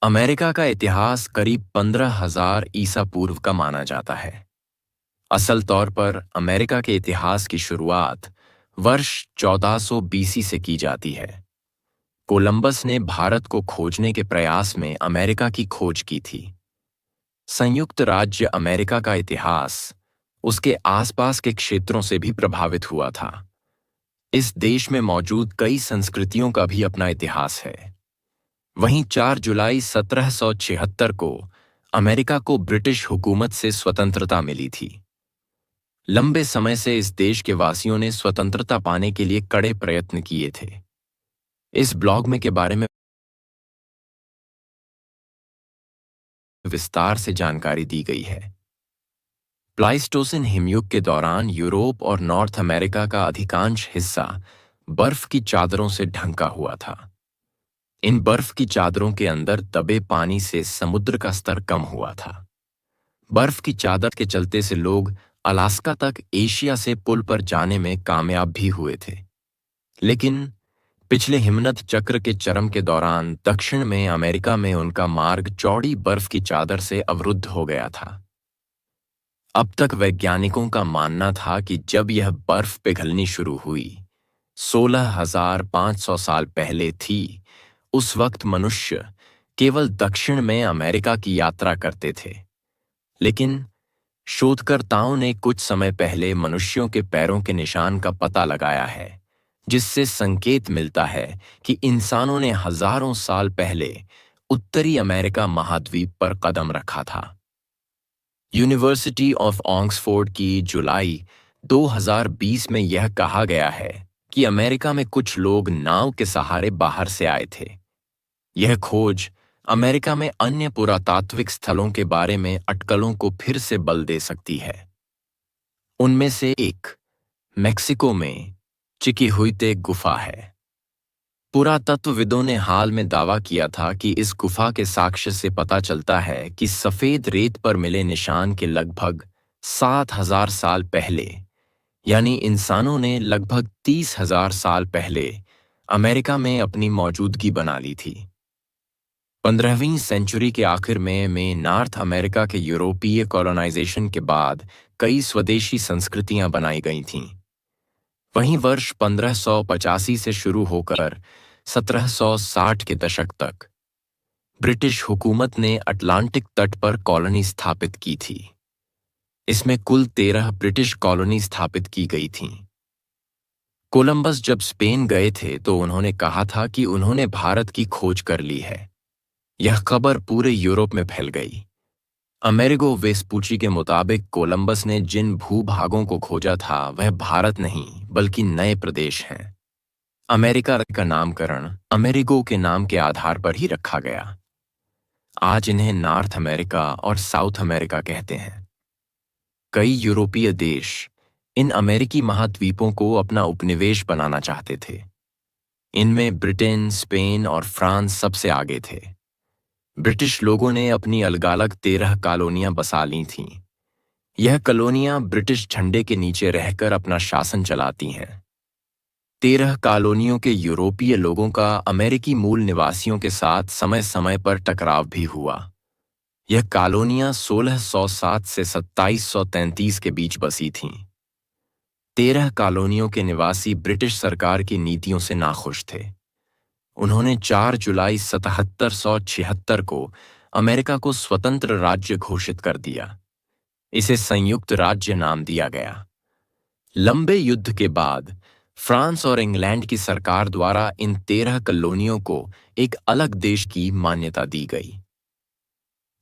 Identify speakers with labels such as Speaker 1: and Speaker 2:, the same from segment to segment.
Speaker 1: America का इतिहास करीब 15,000 ईसा पूर्व का माना जाता है। असल तौर पर अमेरिका के इतिहास की शुरुआत वर्ष 1400 बीसी से की जाती है। कोलंबस ने भारत को खोजने के प्रयास में अमेरिका की खोज की थी। संयुक्त राज्य अमेरिका का इतिहास उसके आसपास के क्षेत्रों से भी प्रभावित हुआ था। इस देश में मौजूद कई संस्कृतियों का भी अपना इतिहास है। वहीं 4 जुलाई 1776 को अमेरिका को ब्रिटिश हुकूमत से स्वतंत्रता मिली थी। लंबे समय से इस देश के वासियों ने स्वतंत्रता पाने के लिए कड़े प्रयत्न किए थे। इस ब्लॉग में के बारे में विस्तार से जानकारी दी गई है। प्लाइस्टोसिन हिमयुग के दौरान यूरोप और नॉर्थ अमेरिका का अधिकांश हिस्सा बर्फ की चादरों से ढंका हुआ था। इन बर्फ की चादरों के अंदर दबे पानी से समुद्र का स्तर कम हुआ था। बर्फ की चादर के चलते से लोग अलास्का तक एशिया से पुल पर जाने में कामयाब भी हुए थे। लेकिन पिछले हिमनद चक्र के चरम के दौरान दक्षिण में अमेरिका में उनका मार्ग चौड़ी बर्फ की चादर से अवरुद्ध हो गया था। अब तक वैज्ञानिकों का मानना था कि जब यह बर्फ पिघलनी शुरू हुई 16,500 साल पहले थी, उस वक्त मनुष्य केवल दक्षिण में अमेरिका की यात्रा करते थे। लेकिन शोधकर्ताओं ने कुछ समय पहले मनुष्यों के पैरों के निशान का पता लगाया है, जिससे संकेत मिलता है कि इंसानों ने हजारों साल पहले उत्तरी अमेरिका महाद्वीप पर कदम रखा था। यूनिवर्सिटी ऑफ ऑक्सफोर्ड की जुलाई 2020 में यह कहा गया है कि अमेरिका में कुछ लोग नाव के सहारे बाहर से आए थे। यह खोज अमेरिका में अन्य पुरातात्विक स्थलों के बारे में अटकलों को फिर से बल दे सकती है। उनमें से एक मेक्सिको में चिकिहुइते गुफा है। पुरातत्वविदों ने हाल में दावा किया था कि इस गुफा के साक्ष्य से पता चलता है कि सफेद रेत पर मिले निशान के लगभग 7,000 साल पहले, यानी इंसानों ने लगभग 30,000 साल पहले अमेरिका में अपनी मौजूदगी बना ली थी। 15वीं सेंचुरी के आखिर में नॉर्थ अमेरिका के यूरोपीय कॉलोनाइजेशन के बाद कई स्वदेशी संस्कृतियां बनाई गई थीं। वहीं वर्ष 1585 से शुरू होकर 1760 के दशक तक ब्रिटिश हुकूमत ने अटलांटिक तट पर कॉलोनी स्थापित की थी। इसमें कुल 13 ब्रिटिश कॉलोनी स्थापित की गई थीं। कोलंबस जब स्पेन गए थे तो उन्होंने कहा था कि उन्होंने भारत की खोज कर ली है। यह खबर पूरे यूरोप में फैल गई। अमेरिगो वेस्पुची के मुताबिक कोलंबस ने जिन भूभागों को खोजा था वह भारत नहीं बल्कि नए प्रदेश हैं। अमेरिका का नामकरण अमेरिगो के नाम के आधार पर ही रखा गया। आज इन्हें नॉर्थ अमेरिका और साउथ अमेरिका कहते हैं। कई यूरोपीय देश इन अमेरिकी महाद्वीपों को अपना उपनिवेश बनाना चाहते थे। इनमें ब्रिटेन, स्पेन और फ्रांस सबसे आगे थे। ब्रिटिश लोगों ने अपनी अलग-अलग 13 कॉलोनियां बसा ली थीं। यह कॉलोनियां ब्रिटिश झंडे के नीचे रहकर अपना शासन चलाती हैं। 13 कॉलोनियों के यूरोपीय लोगों का अमेरिकी मूल निवासियों के साथ समय समय पर टकराव भी हुआ। यह कॉलोनियां 1607 से 2733 के बीच बसी थीं। 13 कॉलोनियों के निवासी ब्रिटिश सरकार की नीतियों से नाखुश थे। उन्होंने 4 जुलाई 1776 को अमेरिका को स्वतंत्र राज्य घोषित कर दिया। इसे संयुक्त राज्य नाम दिया गया। लंबे युद्ध के बाद फ्रांस और इंग्लैंड की सरकार द्वारा इन 13 कॉलोनियों को एक अलग देश की मान्यता दी गई।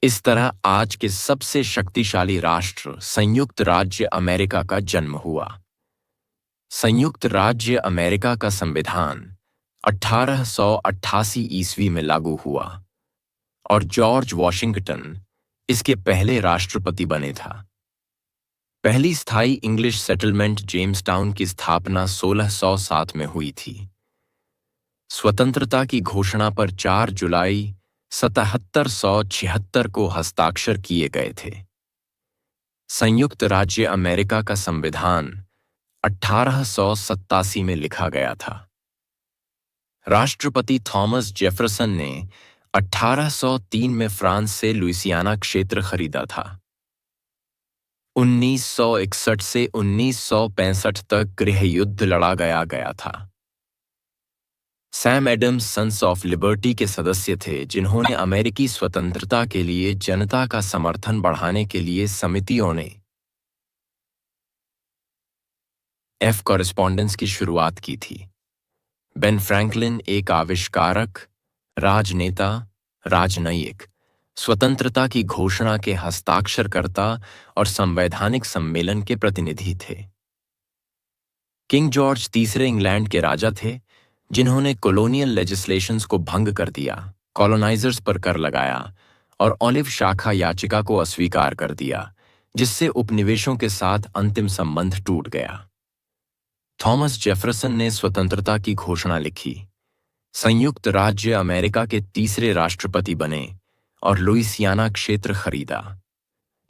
Speaker 1: इस तरह आज के सबसे शक्तिशाली राष्ट्र संयुक्त राज्य अमेरिका का जन्म हुआ। संयुक्त राज्य अमेरिका का संविधान 1888 ईस्वी में लागू हुआ और जॉर्ज वॉशिंगटन इसके पहले राष्ट्रपति बने था। पहली स्थायी इंग्लिश सेटलमेंट जेम्सटाउन की स्थापना 1607 में हुई थी। स्वतंत्रता की घोषणा पर 4 जुलाई 1776 को हस्ताक्षर किए गए थे। संयुक्त राज्य अमेरिका का संविधान 1887 में लिखा गया था। राष्ट्रपति थॉमस जेफरसन ने 1803 में फ्रांस से लुइसियाना क्षेत्र खरीदा था। 1961 से 1965 तक गृह युद्ध लड़ा गया था। Sam Adams Sons of Liberty के सदस्य थे, जिन्होंने अमेरिकी स्वतंत्रता के लिए जनता का समर्थन बढ़ाने के लिए समितियों ने एफ कॉरेस्पॉन्डेंस की शुरुआत की थी। बेन फ्रैंकलिन एक आविष्कारक, राजनेता, राजनयिक, स्वतंत्रता की घोषणा के हस्ताक्षरकर्ता और संवैधानिक सम्मेलन के प्रतिनिधि थे। किंग जॉर्ज तीसरे इंग्लैंड के राजा थे, जिन्होंने कॉलोनियल लेजिस्लेशंस को भंग कर दिया, कॉलोनाइजर्स पर कर लगाया और ऑलिव शाखा याचिका को अस्वीकार कर दिया, जिससे उपनिवेशों के साथ अंतिम संबंध टूट गया। थॉमस जेफरसन ने स्वतंत्रता की घोषणा लिखी, संयुक्त राज्य अमेरिका के तीसरे राष्ट्रपति बने और लुइसियाना क्षेत्र खरीदा,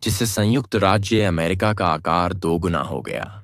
Speaker 1: जिससे संयुक्त राज्य अमेरिका का आकार 2 गुना हो गया।